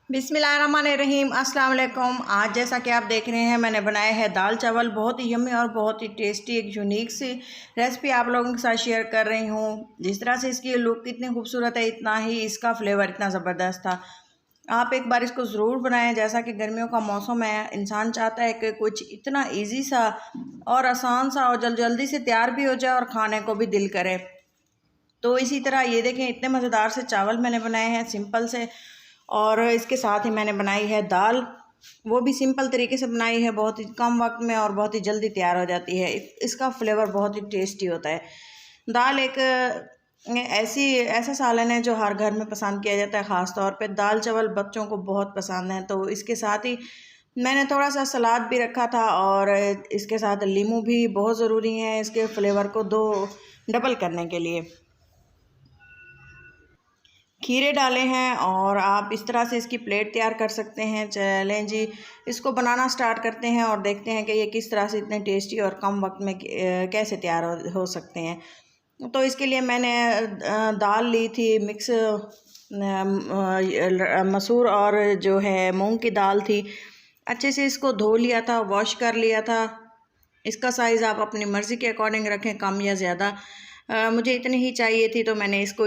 बिस्मिल्लाहिर्रहमानिर्रहीम अस्सलाम वालेकुम। आज जैसा कि आप देख रहे हैं मैंने बनाया है दाल चावल, बहुत ही यम्मी और बहुत ही टेस्टी एक यूनिक सी रेसिपी आप लोगों के साथ शेयर कर रही हूँ। जिस तरह से इसकी लुक कितनी खूबसूरत है, इतना ही इसका फ्लेवर इतना ज़बरदस्त था। आप एक बार इसको ज़रूर बनाएं। जैसा कि गर्मियों का मौसम है, इंसान चाहता है कि कुछ इतना ईजी सा और आसान सा और जल्दी से तैयार भी हो जाए और खाने को भी दिल करे। तो इसी तरह ये देखें, इतने मज़ेदार से चावल मैंने बनाए हैं सिंपल से, और इसके साथ ही मैंने बनाई है दाल, वो भी सिंपल तरीके से बनाई है, बहुत ही कम वक्त में और बहुत ही जल्दी तैयार हो जाती है। इसका फ्लेवर बहुत ही टेस्टी होता है। दाल एक ऐसा सालन है जो हर घर में पसंद किया जाता है। ख़ास तौर पे दाल चावल बच्चों को बहुत पसंद है। तो इसके साथ ही मैंने थोड़ा सा सलाद भी रखा था, और इसके साथ नींबू भी बहुत ज़रूरी है इसके फ्लेवर को डबल करने के लिए। खीरे डाले हैं और आप इस तरह से इसकी प्लेट तैयार कर सकते हैं। चलें जी, इसको बनाना स्टार्ट करते हैं और देखते हैं कि ये किस तरह से इतने टेस्टी और कम वक्त में कैसे तैयार हो सकते हैं। तो इसके लिए मैंने दाल ली थी मिक्स, मसूर और जो है मूंग की दाल थी। अच्छे से इसको धो लिया था, वॉश कर लिया था। इसका साइज़ आप अपनी मर्ज़ी के अकॉर्डिंग रखें, कम या ज़्यादा। मुझे इतनी ही चाहिए थी तो मैंने इसको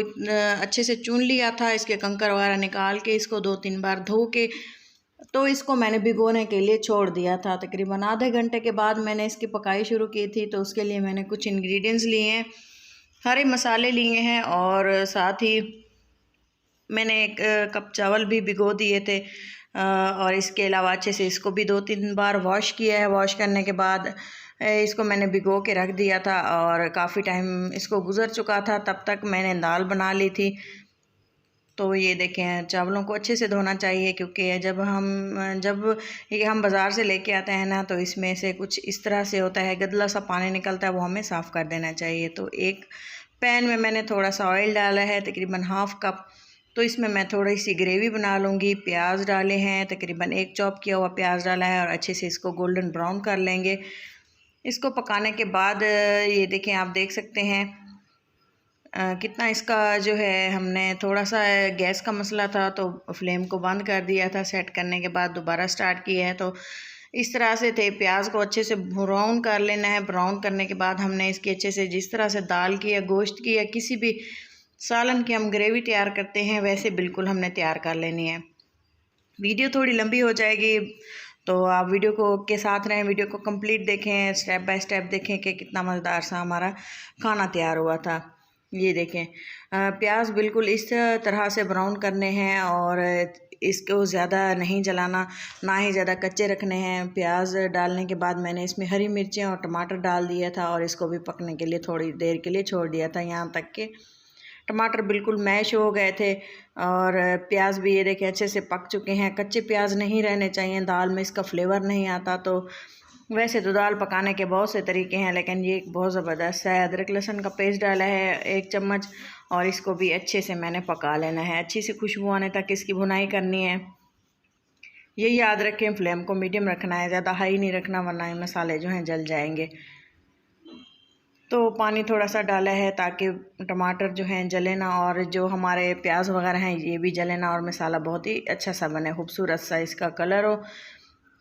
अच्छे से चुन लिया था। इसके कंकर वगैरह निकाल के इसको 2-3 बार धो के तो इसको मैंने भिगोने के लिए छोड़ दिया था। तकरीबन आधे घंटे के बाद मैंने इसकी पकाई शुरू की थी। तो उसके लिए मैंने कुछ इंग्रेडिएंट्स लिए हैं, हरे मसाले लिए हैं, और साथ ही मैंने 1 कप चावल भी भिगो दिए थे। और इसके अलावा अच्छे से इसको भी 2-3 बार वॉश किया है। वॉश करने के बाद इसको मैंने भिगो के रख दिया था, और काफ़ी टाइम इसको गुज़र चुका था, तब तक मैंने दाल बना ली थी। तो ये देखें, चावलों को अच्छे से धोना चाहिए, क्योंकि जब ये हम बाज़ार से लेके आते हैं ना, तो इसमें से कुछ इस तरह से होता है, गदला सा पानी निकलता है, वो हमें साफ़ कर देना चाहिए। तो एक पैन में मैंने थोड़ा सा ऑयल डाला है, तकरीबन ½ कप। तो इसमें मैं थोड़ी सी ग्रेवी बना लूँगी। प्याज डाले हैं, तकरीबन 1 चॉप किया हुआ प्याज डाला है, और अच्छे से इसको गोल्डन ब्राउन कर लेंगे। इसको पकाने के बाद ये देखें, आप देख सकते हैं कितना इसका जो है, हमने थोड़ा सा गैस का मसला था तो फ्लेम को बंद कर दिया था। सेट करने के बाद दोबारा स्टार्ट किया है। तो इस तरह से थे, प्याज को अच्छे से ब्राउन कर लेना है। ब्राउन करने के बाद हमने इसकी अच्छे से, जिस तरह से दाल की या गोश्त की या किसी भी सालन की हम ग्रेवी तैयार करते हैं, वैसे बिल्कुल हमने तैयार कर लेनी है। वीडियो थोड़ी लंबी हो जाएगी, तो आप वीडियो को के साथ रहें, वीडियो को कंप्लीट देखें, स्टेप बाय स्टेप देखें कि कितना मज़ेदार सा हमारा खाना तैयार हुआ था। ये देखें, प्याज बिल्कुल इस तरह से ब्राउन करने हैं, और इसको ज़्यादा नहीं जलाना, ना ही ज़्यादा कच्चे रखने हैं। प्याज डालने के बाद मैंने इसमें हरी मिर्चें और टमाटर डाल दिया था, और इसको भी पकने के लिए थोड़ी देर के लिए छोड़ दिया था, यहाँ तक कि टमाटर बिल्कुल मैश हो गए थे। और प्याज भी ये देखें अच्छे से पक चुके हैं। कच्चे प्याज नहीं रहने चाहिए, दाल में इसका फ्लेवर नहीं आता। तो वैसे तो दाल पकाने के बहुत से तरीके हैं, लेकिन ये एक बहुत ज़बरदस्त है। अदरक लहसुन का पेस्ट डाला है 1 चम्मच, और इसको भी अच्छे से मैंने पका लेना है। अच्छी सी खुशबू आने तक इसकी भुनाई करनी है। ये याद रखें, फ्लेम को मीडियम रखना है, ज़्यादा हाई नहीं रखना, वरना ये मसाले जो हैं जल जाएंगे। तो पानी थोड़ा सा डाला है ताकि टमाटर जो हैं जले ना, और जो हमारे प्याज वगैरह हैं ये भी जले ना, और मसाला बहुत ही अच्छा सा बने, खूबसूरत सा इसका कलर हो।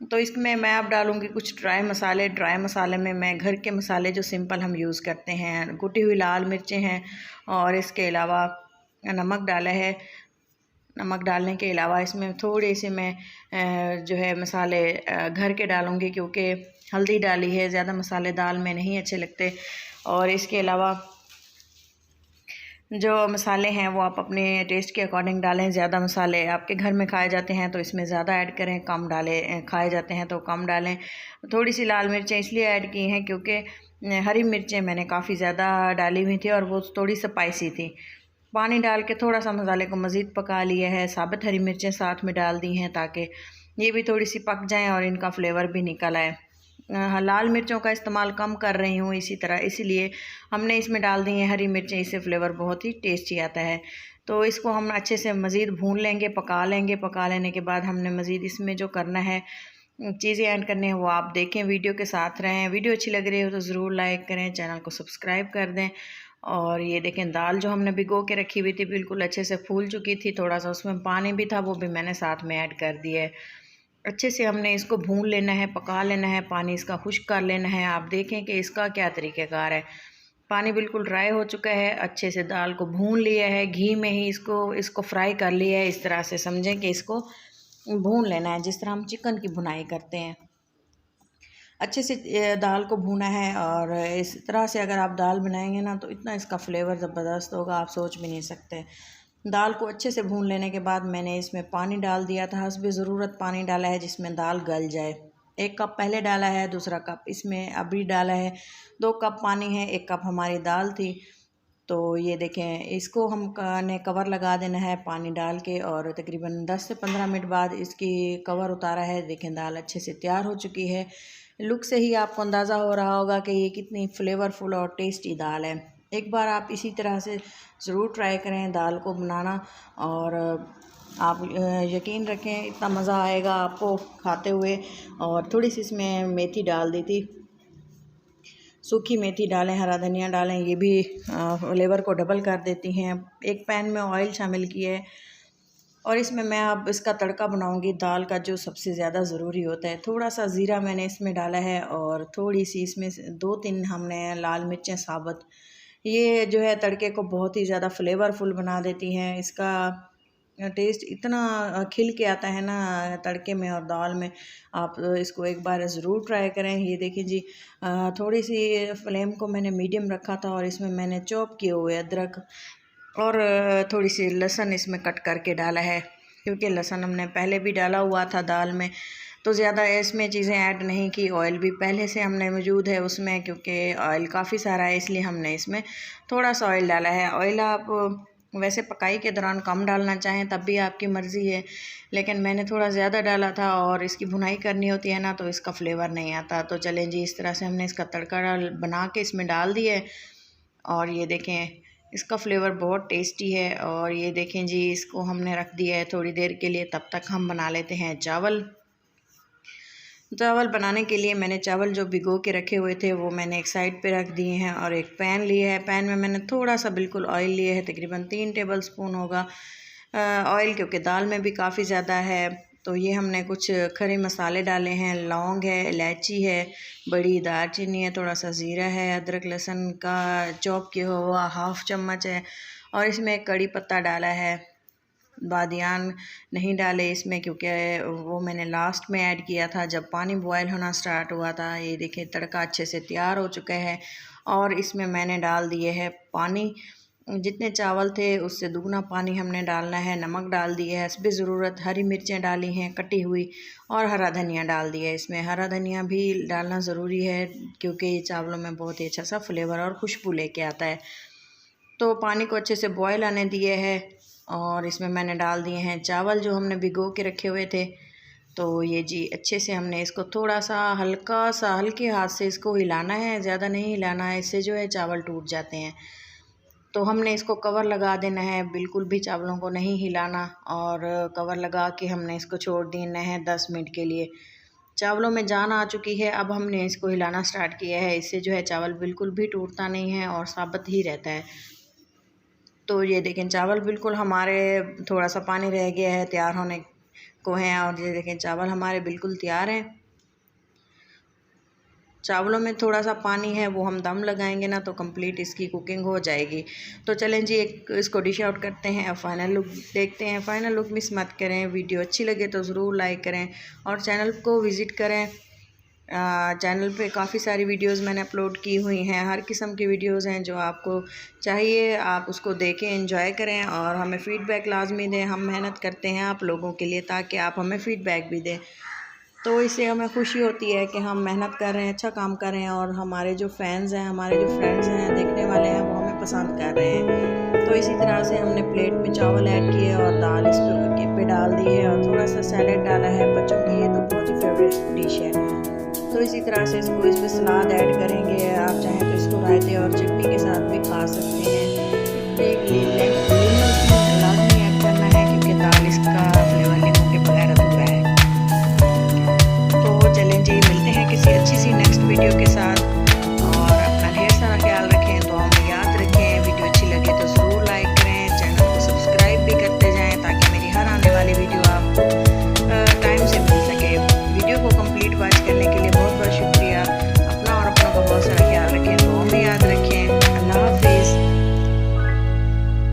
तो इसमें मैं अब डालूँगी कुछ ड्राई मसाले। ड्राई मसाले में मैं घर के मसाले जो सिंपल हम यूज़ करते हैं, कुटी हुई लाल मिर्चें हैं, और इसके अलावा नमक डाला है। नमक डालने के अलावा इसमें थोड़े से मैं जो है मसाले घर के डालूँगी, क्योंकि हल्दी डाली है, ज़्यादा मसाले दाल में नहीं अच्छे लगते। और इसके अलावा जो मसाले हैं वो आप अपने टेस्ट के अकॉर्डिंग डालें। ज़्यादा मसाले आपके घर में खाए जाते हैं तो इसमें ज़्यादा ऐड करें, कम खाए जाते हैं तो कम डालें। थोड़ी सी लाल मिर्चें इसलिए ऐड की हैं क्योंकि हरी मिर्चें मैंने काफ़ी ज़्यादा डाली हुई थी और वो थोड़ी स्पाइसी थी। पानी डाल के थोड़ा सा मसाले को मज़ीद पका लिया है। साबुत हरी मिर्चें साथ में डाल दी हैं ताकि ये भी थोड़ी सी पक जाएँ और इनका फ्लेवर भी निकल आए। लाल मिर्चों का इस्तेमाल कम कर रही हूँ इसीलिए हमने इसमें डाल दी हैं हरी मिर्चें, इससे फ्लेवर बहुत ही टेस्टी आता है। तो इसको हम अच्छे से मज़ीद भून लेंगे, पका लेंगे। पका लेने के बाद हमने मज़ीद इसमें जो करना है, चीज़ें ऐड करने हैं, वो आप देखें, वीडियो के साथ रहें। वीडियो अच्छी लग रही हो तो ज़रूर लाइक करें, चैनल को सब्सक्राइब कर दें, और ये देखें दाल जो हमने भिगो के रखी हुई थी बिल्कुल अच्छे से फूल चुकी थी, थोड़ा सा उसमें पानी भी था वो भी मैंने साथ में ऐड कर दिया है। अच्छे से हमने इसको भून लेना है, पका लेना है, पानी इसका खुश्क कर लेना है। आप देखें कि इसका क्या तरीक़ेकार है। पानी बिल्कुल ड्राई हो चुका है, अच्छे से दाल को भून लिया है, घी में ही इसको फ्राई कर लिया है। इस तरह से समझें कि इसको भून लेना है जिस तरह हम चिकन की भुनाई करते हैं। अच्छे से दाल को भूना है और इस तरह से अगर आप दाल बनाएंगे ना तो इतना इसका फ्लेवर ज़बरदस्त होगा, आप सोच भी नहीं सकते। दाल को अच्छे से भून लेने के बाद मैंने इसमें पानी डाल दिया था, हस्बे ज़रूरत पानी डाला है जिसमें दाल गल जाए। 1 कप पहले डाला है, दूसरा कप इसमें अभी डाला है, 2 कप पानी है, 1 कप हमारी दाल थी। तो ये देखें इसको ने कवर लगा देना है पानी डाल के और तकरीबन 10 से 15 मिनट बाद इसकी कवर उतारा है। देखें दाल अच्छे से तैयार हो चुकी है। लुक से ही आपको अंदाज़ा हो रहा होगा कि ये कितनी फ्लेवरफुल और टेस्टी दाल है। एक बार आप इसी तरह से ज़रूर ट्राई करें दाल को बनाना और आप यकीन रखें इतना मज़ा आएगा आपको खाते हुए। और थोड़ी सी इसमें मेथी डाल दी थी, सूखी मेथी डालें, हरा धनिया डालें, ये भी फ्लेवर को डबल कर देती हैं। एक पैन में ऑयल शामिल किया है और इसमें मैं अब इसका तड़का बनाऊंगी दाल का जो सबसे ज़्यादा ज़रूरी होता है। थोड़ा सा ज़ीरा मैंने इसमें डाला है और थोड़ी सी इसमें 2-3 हमने लाल मिर्चें साबुत, ये जो है तड़के को बहुत ही ज़्यादा फ्लेवरफुल बना देती हैं। इसका टेस्ट इतना खिल के आता है ना तड़के में और दाल में, आप इसको एक बार ज़रूर ट्राई करें। ये देखिए जी, थोड़ी सी फ्लेम को मैंने मीडियम रखा था और इसमें मैंने चॉप किए हुए अदरक और थोड़ी सी लहसुन इसमें कट करके डाला है, क्योंकि लहसुन हमने पहले भी डाला हुआ था दाल में, तो ज़्यादा इसमें चीज़ें ऐड नहीं की। ऑयल भी पहले से हमने मौजूद है उसमें, क्योंकि ऑयल काफ़ी सारा है इसलिए हमने इसमें थोड़ा सा ऑयल डाला है। ऑयल आप वैसे पकाई के दौरान कम डालना चाहें तब भी आपकी मर्ज़ी है, लेकिन मैंने थोड़ा ज़्यादा डाला था और इसकी भुनाई करनी होती है ना तो इसका फ्लेवर नहीं आता। तो चलें जी, इस तरह से हमने इसका तड़का बना के इसमें डाल दिया है और ये देखें इसका फ्लेवर बहुत टेस्टी है। और ये देखें जी, इसको हमने रख दिया है थोड़ी देर के लिए, तब तक हम बना लेते हैं चावल। चावल बनाने के लिए मैंने चावल जो भिगो के रखे हुए थे वो मैंने एक साइड पे रख दिए हैं और एक पैन लिया है। पैन में मैंने थोड़ा सा बिल्कुल ऑयल लिया है, तकरीबन 3 टेबलस्पून होगा ऑयल, क्योंकि दाल में भी काफ़ी ज़्यादा है। तो ये हमने कुछ खड़े मसाले डाले हैं, लौंग है, इलायची है, बड़ी दालचीनी है, थोड़ा सा ज़ीरा है, अदरक लहसुन का चॉप किया हुआ 1/2 चम्मच है और इसमें कड़ी पत्ता डाला है। बादियान नहीं डाले इसमें क्योंकि वो मैंने लास्ट में ऐड किया था जब पानी बॉयल होना स्टार्ट हुआ था। ये देखिए तड़का अच्छे से तैयार हो चुका है और इसमें मैंने डाल दिए है पानी, जितने चावल थे उससे दुगना पानी हमने डालना है। नमक डाल दिया है हस्बे ज़रूरत, हरी मिर्चें डाली हैं कटी हुई और हरा धनिया डाल दिया है। इसमें हरा धनिया भी डालना ज़रूरी है क्योंकि ये चावलों में बहुत ही अच्छा सा फ्लेवर और खुशबू लेके आता है। तो पानी को अच्छे से बॉयल आने दिए है और इसमें मैंने डाल दिए हैं चावल जो हमने भिगो के रखे हुए थे। तो ये जी अच्छे से हमने इसको थोड़ा सा हल्के हाथ से इसको हिलाना है, ज़्यादा नहीं हिलाना है, इससे जो है चावल टूट जाते हैं। तो हमने इसको कवर लगा देना है, बिल्कुल भी चावलों को नहीं हिलाना और कवर लगा के हमने इसको छोड़ देना है 10 मिनट के लिए। चावलों में जान आ चुकी है, अब हमने इसको हिलाना स्टार्ट किया है, इससे जो है चावल बिल्कुल भी टूटता नहीं है और साबुत ही रहता है। तो ये देखें चावल बिल्कुल हमारे, थोड़ा सा पानी रह गया है तैयार होने को है और ये देखें चावल हमारे बिल्कुल तैयार हैं। चावलों में थोड़ा सा पानी है वो हम दम लगाएंगे ना तो कंप्लीट इसकी कुकिंग हो जाएगी। तो चलें जी एक इसको डिश आउट करते हैं और फाइनल लुक देखते हैं। फाइनल लुक मिस मत करें, वीडियो अच्छी लगे तो ज़रूर लाइक करें और चैनल को विज़िट करें। चैनल पे काफ़ी सारी वीडियोस मैंने अपलोड की हुई हैं, हर किस्म की वीडियोस हैं, जो आपको चाहिए आप उसको देखें, एंजॉय करें और हमें फ़ीडबैक लाजमी दें। हम मेहनत करते हैं आप लोगों के लिए ताकि आप हमें फ़ीडबैक भी दें, तो इससे हमें खुशी होती है कि हम मेहनत कर रहे हैं, अच्छा काम कर रहे हैं और हमारे जो फैंस हैं, हमारे जो फ्रेंड्स हैं, देखने वाले हैं, वो हमें पसंद कर रहे हैं। तो इसी तरह से हमने प्लेट में चावल ऐड किए और दाल इस पे डाल दी है और थोड़ा सा सैलेड डाला है, बच्चों की ये तो बहुत ही फेवरेट डिश है। तो इसी तरह से इसको इसमें सलाद ऐड करेंगे, आप चाहें तो इसको रायते और चटनी के साथ भी खा सकते हैं। एक लीमन लाजमी ऐड करना है क्योंकि दाल इसका फ्लेवर लीमन के बगैर अधूरा है। तो चलें जी, मिलते हैं किसी अच्छी सी नेक्स्ट वीडियो के